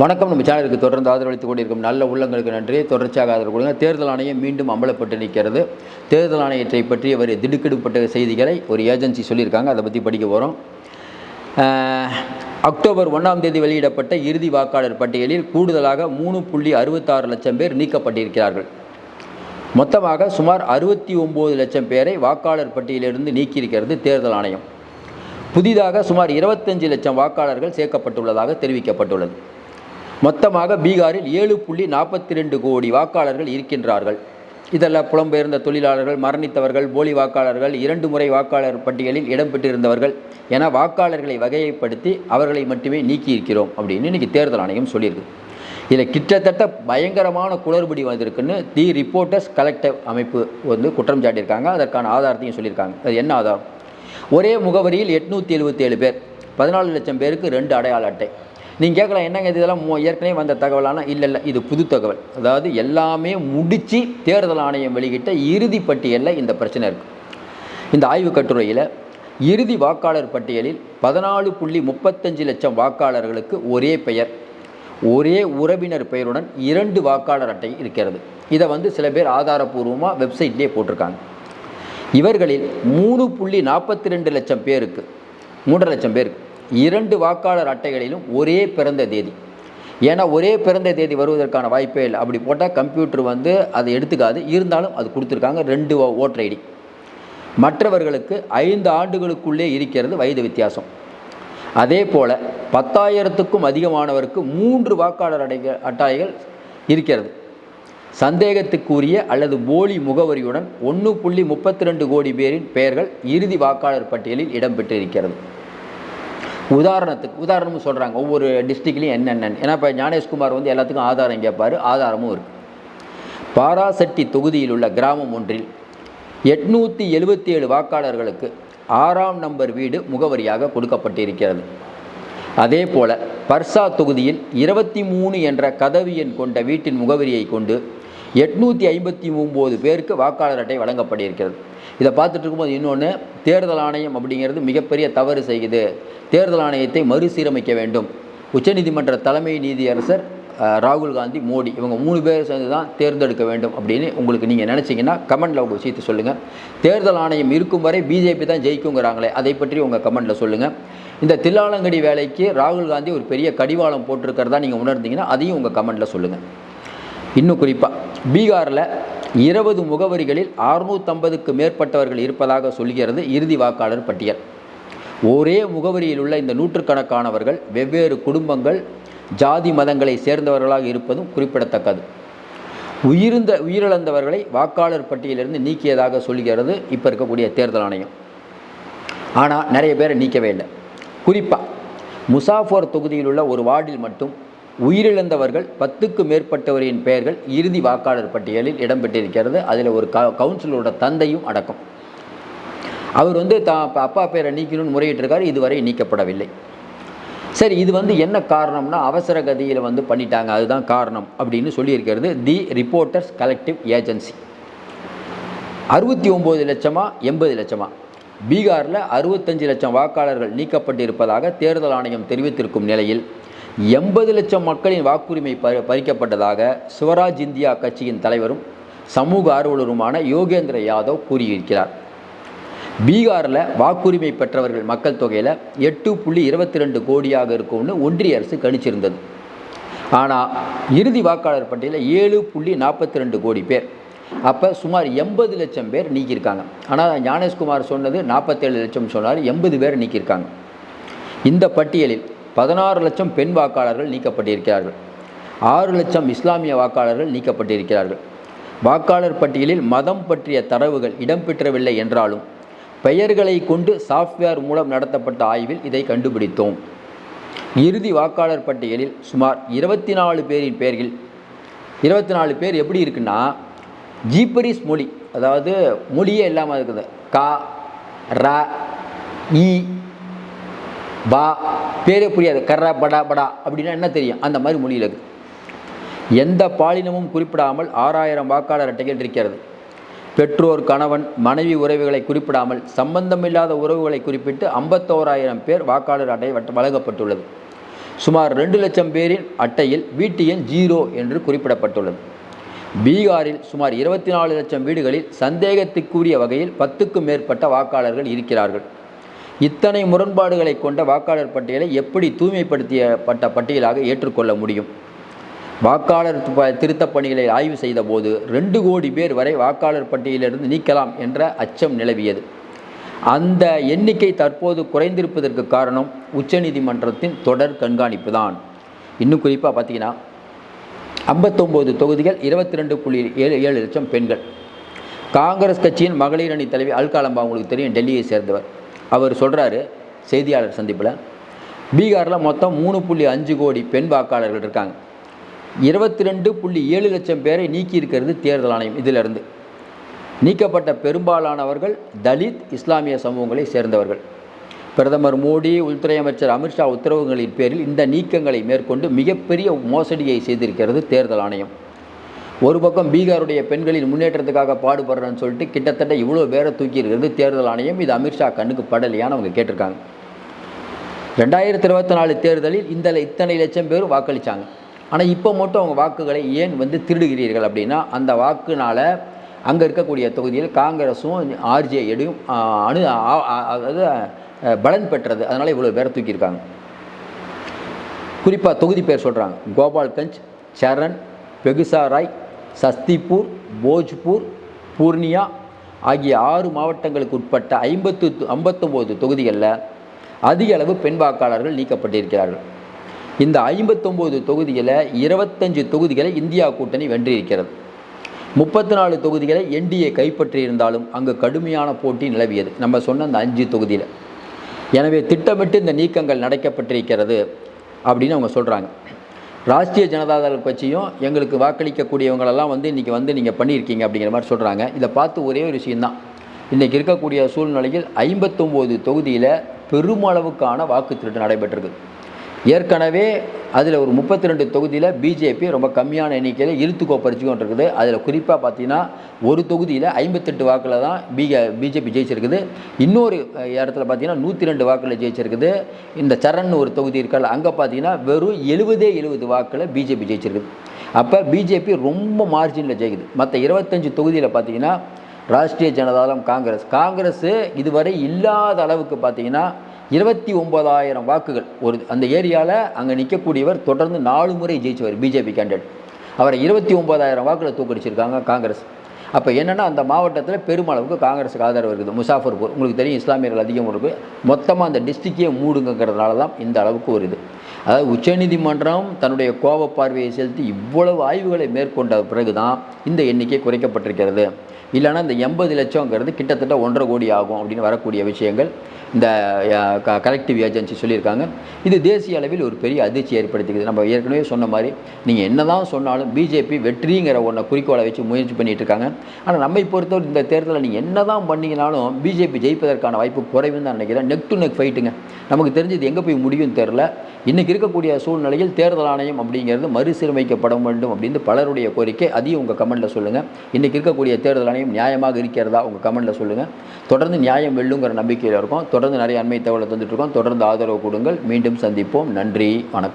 வணக்கம். நம்ம சேனலுக்கு தொடர்ந்து ஆதரவளித்துக் கொண்டிருக்கும் நல்ல உள்ளங்களுக்கு நன்றி. தொடர்ச்சியாக ஆதரவு கொடுங்க. தேர்தல் ஆணையம் மீண்டும் அமலப்பட்டு நிற்கிறது. தேர்தல் ஆணையத்தை பற்றி ஒரு திடுக்கிடுப்பட்ட செய்திகளை ஒரு ஏஜென்சி சொல்லியிருக்காங்க. அதை பற்றி படிக்க போகிறோம். அக்டோபர் 1ஆம் தேதி வெளியிடப்பட்ட இறுதி வாக்காளர் பட்டியலில் கூடுதலாக 3.66 லட்சம் பேர் நீக்கப்பட்டிருக்கிறார்கள். மொத்தமாக சுமார் 69 லட்சம் பேரை வாக்காளர் பட்டியலிலிருந்து நீக்கியிருக்கிறது தேர்தல் ஆணையம். புதிதாக சுமார் 25 லட்சம் வாக்காளர்கள் சேர்க்கப்பட்டுள்ளதாக தெரிவிக்கப்பட்டுள்ளது. மொத்தமாக பீகாரில் 7.42 கோடி வாக்காளர்கள் இருக்கின்றார்கள். இதெல்லாம் புலம்பெயர்ந்த தொழிலாளர்கள், மரணித்தவர்கள், போலி வாக்காளர்கள், 2 முறை வாக்காளர் பட்டியலில் இடம்பெற்றிருந்தவர்கள் என வாக்காளர்களை வகைப்படுத்தி அவர்களை மட்டுமே நீக்கியிருக்கிறோம் அப்படின்னு இன்றைக்கி தேர்தல் ஆணையம் சொல்லியிருக்கு. இதில் கிட்டத்தட்ட பயங்கரமான குளறுபடி வந்திருக்குன்னு தி ரிப்போர்ட்டர்ஸ் கலெக்டிவ் அமைப்பு குற்றம் சாட்டியிருக்காங்க. அதற்கான ஆதாரத்தையும் சொல்லியிருக்காங்க. அது என்ன ஆதாரம்? ஒரே முகவரியில் 877 பேர், 14 லட்சம் பேருக்கு 2 அடையாள அட்டை. நீங்கள் கேட்கலாம், என்னங்க இதெல்லாம் ஏற்கனவே வந்த தகவலான? இல்லை, இது புது தகவல். அதாவது எல்லாமே முடித்து தேர்தல் ஆணையம் வெளியிட்ட இறுதி பட்டியலில் இந்த பிரச்சனை இருக்குது. இந்த ஆய்வு கட்டுரையில் இறுதி வாக்காளர் பட்டியலில் 14.35 லட்சம் வாக்காளர்களுக்கு ஒரே பெயர், ஒரே உறவினர் பெயருடன் 2 வாக்காளர் அட்டை இருக்கிறது. இதை சில பேர் ஆதாரபூர்வமாக வெப்சைட்லேயே போட்டிருக்காங்க. இவர்களில் 3.42 லட்சம் பேருக்கு, 3.5 லட்சம் பேருக்கு 2 வாக்காளர் அட்டைகளிலும் ஒரே பிறந்த தேதி. ஏன்னா ஒரே பிறந்த தேதி வருவதற்கான வாய்ப்பே இல்லை. அப்படி போட்டால் கம்ப்யூட்டர் அதை எடுத்துக்காது. இருந்தாலும் அது கொடுத்துருக்காங்க 2 ஓட்டர் ஐடி. மற்றவர்களுக்கு 5 ஆண்டுகளுக்குள்ளே இருக்கிறது வயது வித்தியாசம். அதே போல் 10,000க்கும் அதிகமானவருக்கு 3 வாக்காளர் அட்டைகள் இருக்கிறது. சந்தேகத்துக்குரிய அல்லது போலி முகவரியுடன் 1.32 கோடி பேரின் பெயர்கள் இறுதி வாக்காளர் பட்டியலில் இடம்பெற்றிருக்கிறது. உதாரணமும் சொல்கிறாங்க, ஒவ்வொரு டிஸ்ட்ரிக்ட்லையும் என்னென்னு. ஏன்னா இப்போ ஞானேஷ்குமார் எல்லாத்துக்கும் ஆதாரம் கேட்பார். ஆதாரமும் இருக்குது. பாராசட்டி தொகுதியில் உள்ள கிராமம் ஒன்றில் 877 வாக்காளர்களுக்கு 6ஆம் நம்பர் வீடு முகவரியாக கொடுக்கப்பட்டிருக்கிறது. அதே போல் பர்சா தொகுதியில் 23 என்ற கதவு எண் கொண்ட வீட்டின் முகவரியை கொண்டு 859 பேருக்கு வாக்காளர் அட்டை வழங்கப்பட்டிருக்கிறது. இதை பார்த்துட்டு இருக்கும்போது இன்னொன்று, தேர்தல் ஆணையம் அப்படிங்கிறது மிகப்பெரிய தவறு செய்யுது. தேர்தல் ஆணையத்தை மறுசீரமைக்க வேண்டும். உச்சநீதிமன்ற தலைமை நீதியரசர் ராகுல் காந்தி, மோடி இவங்க 3 பேர் சேர்ந்து தான் தேர்ந்தெடுக்க வேண்டும் அப்படின்னு உங்களுக்கு நீங்கள் நினச்சிங்கன்னா கமெண்டில் உங்கள் விஷயத்தை சொல்லுங்கள். தேர்தல் ஆணையம் இருக்கும் வரை பிஜேபி தான் ஜெயிக்குங்கிறாங்களே, அதை பற்றி உங்கள் கமெண்டில் சொல்லுங்கள். இந்த தில்லாலங்கடி வேலைக்கு ராகுல் காந்தி ஒரு பெரிய கடிவாளம் போட்டிருக்கிறதா நீங்கள் உணர்ந்தீங்கன்னா அதையும் உங்கள் கமெண்டில் சொல்லுங்கள். இன்னும் குறிப்பாக பீகாரில் 20 முகவரிகளில் 650க்கு மேற்பட்டவர்கள் இருப்பதாக சொல்கிறது இறுதி வாக்காளர் பட்டியல். ஒரே முகவரியில் உள்ள இந்த நூற்றுக்கணக்கானவர்கள் வெவ்வேறு குடும்பங்கள், ஜாதி மதங்களை சேர்ந்தவர்களாக இருப்பதும் குறிப்பிடத்தக்கது. உயிரிழந்தவர்களை வாக்காளர் பட்டியலிருந்து நீக்கியதாக சொல்கிறது இப்போ இருக்கக்கூடிய தேர்தல் ஆணையம். ஆனால் நிறைய பேரை நீக்கவே இல்லை. குறிப்பாக முசாஃபர் தொகுதியில் உள்ள ஒரு வார்டில் மட்டும் உயிரிழந்தவர்கள் 10க்கு மேற்பட்டவரின் பெயர்கள் இறுதி வாக்காளர் பட்டியலில் இடம்பெற்றிருக்கிறது. அதில் ஒரு கவுன்சிலரோட தந்தையும் அடக்கம். அவர் அப்பா பேரை நீக்கணும்னு முறையிட்டிருக்காரு. இதுவரை நீக்கப்படவில்லை. சரி, இது என்ன காரணம்னா அவசர கதியில் பண்ணிட்டாங்க, அதுதான் காரணம் அப்படின்னு சொல்லியிருக்கிறது தி ரிப்போர்ட்டர்ஸ் கலெக்டிவ் ஏஜென்சி. 69 லட்சமா 80 லட்சமா? பீகாரில் 65 லட்சம் வாக்காளர்கள் நீக்கப்பட்டிருப்பதாக தேர்தல் ஆணையம் தெரிவித்திருக்கும் நிலையில் 80 லட்சம் மக்களின் வாக்குரிமை பறிக்கப்பட்டதாக ஸ்வராஜ் இந்தியா கட்சியின் தலைவரும் சமூக ஆர்வலருமான யோகேந்திர யாதவ் கூறியிருக்கிறார். பீகாரில் வாக்குரிமை பெற்றவர்கள் மக்கள் தொகையில் 8.22 கோடியாக இருக்கும்னு ஒன்றிய அரசு கணிச்சிருந்தது. ஆனால் இறுதி வாக்காளர் பட்டியலில் 7.42 கோடி பேர். அப்போ சுமார் 80 லட்சம் பேர் நீக்கியிருக்காங்க. ஆனால் ஞானேஷ்குமார் சொன்னது 47 லட்சம் சொன்னார். 80 பேர் நீக்கியிருக்காங்க. இந்த பட்டியலில் 16 லட்சம் பெண் வாக்காளர்கள் நீக்கப்பட்டிருக்கிறார்கள். 6 லட்சம் இஸ்லாமிய வாக்காளர்கள் நீக்கப்பட்டிருக்கிறார்கள். வாக்காளர் பட்டியலில் மதம் பற்றிய தரவுகள் இடம்பெற்றவில்லை என்றாலும் பெயர்களை கொண்டு சாஃப்ட்வேர் மூலம் நடத்தப்பட்ட ஆய்வில் இதை கண்டுபிடித்தோம். இறுதி வாக்காளர் பட்டியலில் சுமார் 24 பேரின் பெயர்கள் 24 பேர் எப்படி இருக்குன்னா ஜீப்பரிஸ் மொழி, அதாவது மொழியே இல்லாமல் இருக்குது. கா, ர, இ, பா, பேரே புரியாது. கர்ரா, படா படா அப்படின்னா என்ன தெரியும், அந்த மாதிரி மொழியில் இருக்குது. எந்த பாலினமும் குறிப்பிடாமல் 6000 வாக்காளர் அட்டைகள் இருக்கிறது. பெற்றோர், கணவன், மனைவி உறவுகளை குறிப்பிடாமல் சம்பந்தமில்லாத உறவுகளை குறிப்பிட்டு 51,000 பேர் வாக்காளர் அட்டை வழங்கப்பட்டுள்ளது. சுமார் 2 லட்சம் பேரின் அட்டையில் வீட்டு எண் 0 என்று குறிப்பிடப்பட்டுள்ளது. பீகாரில் சுமார் 24 லட்சம் வீடுகளில் சந்தேகத்துக்குரிய வகையில் 10க்கும் மேற்பட்ட வாக்காளர்கள் இருக்கிறார்கள். இத்தனை முரண்பாடுகளை கொண்ட வாக்காளர் பட்டியலை எப்படி தூய்மைப்படுத்தப்பட்ட பட்டியலாக ஏற்றுக்கொள்ள முடியும்? வாக்காளர் திருத்தப் பணிகளை ஆய்வு செய்த போது 2 கோடி பேர் வரை வாக்காளர் பட்டியலிருந்து நீக்கலாம் என்ற அச்சம் நிலவியது. அந்த எண்ணிக்கை தற்போது குறைந்திருப்பதற்கு காரணம் உச்சநீதிமன்றத்தின் தொடர் கண்காணிப்பு தான். இன்னும் குறிப்பாக பார்த்தீங்கன்னா 59 தொகுதிகள் 22.77 லட்சம் பெண்கள். காங்கிரஸ் கட்சியின் மகளிர் அணி தலைவி அல்காலம்பா உங்களுக்கு தெரியும், டெல்லியை சேர்ந்தவர். அவர் சொல்கிறாரு செய்தியாளர் சந்திப்பில், பீகாரில் மொத்தம் 3.5 கோடி பெண் வாக்காளர்கள் இருக்காங்க. 22.7 லட்சம் பேரை நீக்கி இருக்கிறது தேர்தல் ஆணையம். இதிலிருந்து நீக்கப்பட்ட பெரும்பாலானவர்கள் தலித் இஸ்லாமிய சமூகங்களை சேர்ந்தவர்கள். பிரதமர் மோடி, உள்துறை அமைச்சர் அமித்ஷா உத்தரவுகளின் பேரில் இந்த நீக்கங்களை மேற்கொண்டு மிகப்பெரிய மோசடியை செய்திருக்கிறது தேர்தல் ஆணையம். ஒரு பக்கம் பீகாருடைய பெண்களின் முன்னேற்றத்துக்காக பாடுபடுறேன்னு சொல்லிட்டு கிட்டத்தட்ட இவ்வளோ பேரை தூக்கி இருக்கிறது தேர்தல் ஆணையம். இது அமித்ஷா கண்ணுக்கு படலையான்னு அவங்க கேட்டிருக்காங்க. 2024 தேர்தலில் இத்தனை லட்சம் பேர் வாக்களித்தாங்க. ஆனால் இப்போ மட்டும் அவங்க வாக்குகளை ஏன் திருடுகிறீர்கள் அப்படின்னா, அந்த வாக்குனால் அங்கே இருக்கக்கூடிய தொகுதியில் காங்கிரஸும் ஆர்ஜேடியும் அதாவது பலன் பெற்றது. அதனால் இவ்வளோ பேரை தூக்கியிருக்காங்க. குறிப்பாக தொகுதி பேர் சொல்கிறாங்க: கோபால்கஞ்ச், சரண், பெகுசாராய், சஸ்திபூர், போஜ்பூர், பூர்ணியா ஆகிய 6 மாவட்டங்களுக்கு உட்பட்ட 59 தொகுதிகளில் அதிக அளவு பெண் வாக்காளர்கள் நீக்கப்பட்டிருக்கிறார்கள். இந்த 59 தொகுதிகளில் 25 தொகுதிகளை இந்தியா கூட்டணி வென்றிருக்கிறது. 34 தொகுதிகளை என்டிஏ கைப்பற்றியிருந்தாலும் அங்கு கடுமையான போட்டி நிலவியது, நம்ம சொன்ன அந்த 5 தொகுதியில். எனவே திட்டமிட்டு இந்த நீக்கங்கள் நடக்கப்பட்டிருக்கிறது அப்படின்னு அவங்க சொல்கிறாங்க. ராஷ்ட்ரிய ஜனதாதள் கட்சியும் எங்களுக்கு வாக்களிக்கக்கூடியவங்களெல்லாம் இன்றைக்கி நீங்கள் பண்ணியிருக்கீங்க அப்படிங்கிற மாதிரி சொல்கிறாங்க. இதை பார்த்து ஒரே ஒரு விஷயந்தான், இன்றைக்கி இருக்கக்கூடிய சூழ்நிலையில் 59 தொகுதியில் பெருமளவுக்கான வாக்கு திருட்டு நடைபெற்றிருக்கு. ஏற்கனவே அதில் ஒரு 32 தொகுதியில் பிஜேபி ரொம்ப கம்மியான எண்ணிக்கையில் இழுத்துக்கோ பறிச்சுக்கொண்டு இருக்குது. அதில் குறிப்பாக பார்த்தீங்கன்னா ஒரு தொகுதியில் 58 வாக்கில் தான் பிஜேபி ஜெயிச்சிருக்குது. இன்னொரு இடத்துல பார்த்தீங்கன்னா 102 வாக்கில் ஜெயிச்சிருக்குது. இந்த சரண் ஒரு தொகுதி இருக்கல, அங்கே பார்த்தீங்கன்னா வெறும் 70 வாக்கில் பிஜேபி ஜெயிச்சிருக்குது. அப்போ பிஜேபி ரொம்ப மார்ஜினில் ஜெயிக்குது. மற்ற 25 தொகுதியில் பார்த்தீங்கன்னா ராஷ்ட்ரிய ஜனதாதளம் காங்கிரஸ் இதுவரை இல்லாத அளவுக்கு பார்த்தீங்கன்னா 29,000 வாக்குகள் அந்த ஏரியாவில் அங்கே நிற்கக்கூடியவர் தொடர்ந்து 4 முறை ஜெயிச்சவர் பிஜேபி கேண்டிடேட். அவரை 29,000 வாக்கில் தூக்கடிச்சிருக்காங்க காங்கிரஸ். அப்போ என்னென்னா அந்த மாவட்டத்தில் பெருமளவுக்கு காங்கிரஸுக்கு ஆதரவு இருக்குது. முசாஃபர்பூர் உங்களுக்கு தெரியும், இஸ்லாமியர்கள் அதிகம் இருக்குது. மொத்தமாக அந்த டிஸ்ட்ரிக்டே மூடுங்கிறதுனால தான் இந்த அளவுக்கு வருது. அதாவது உச்சநீதிமன்றம் தன்னுடைய கோப பார்வையை செலுத்தி இவ்வளவு ஆய்வுகளை மேற்கொண்ட பிறகு தான் இந்த எண்ணிக்கை குறைக்கப்பட்டிருக்கிறது. இல்லைனா இந்த 80 லட்சங்கிறது கிட்டத்தட்ட 1.5 கோடி ஆகும் அப்படின்னு வரக்கூடிய விஷயங்கள் இந்த கலெக்டிவ் ஏஜென்சி சொல்லியிருக்காங்க. இது தேசிய அளவில் ஒரு பெரிய அதிர்ச்சி ஏற்படுத்திக்குது. நம்ம ஏற்கனவே சொன்ன மாதிரி நீங்கள் என்ன தான் சொன்னாலும் பிஜேபி வெற்றிங்கிற ஒன்றை குறிக்கோளை வச்சு முயற்சி பண்ணிகிட்டு இருக்காங்க. ஆனால் நம்மை பொறுத்தவரை இந்த தேர்தலில் நீங்கள் என்ன தான் பண்ணிங்கனாலும் பிஜேபி ஜெயிப்பதற்கான வாய்ப்பு குறைவுன்னு தான் நினைக்கிறேன். நெக் டு நெக் ஃபைட்டுங்க. நமக்கு தெரிஞ்சது எங்கே போய் முடியும்னு தெரில. இன்றைக்கி இருக்கக்கூடிய சூழ்நிலையில் தேர்தல் ஆணையம் அப்படிங்கிறது மறுசீரமைக்கப்பட வேண்டும் அப்படின்னு பலருடைய கோரிக்கை. அதையும் உங்கள் கமெண்ட்டில் சொல்லுங்கள். இன்றைக்கி இருக்கக்கூடிய தேர்தல் ஆணையம் நியாயமாக இருக்கிறதா உங்கள் கமெண்ட்டில் சொல்லுங்கள். தொடர்ந்து நியாயம் வெல்லுங்கிற நம்பிக்கையில் இருக்கும். தொடர்ந்து நிறைய அண்மை தகவலை தந்துட்டு இருக்கோம். தொடர்ந்து ஆதரவு கொடுங்கள். மீண்டும் சந்திப்போம். நன்றி, வணக்கம்.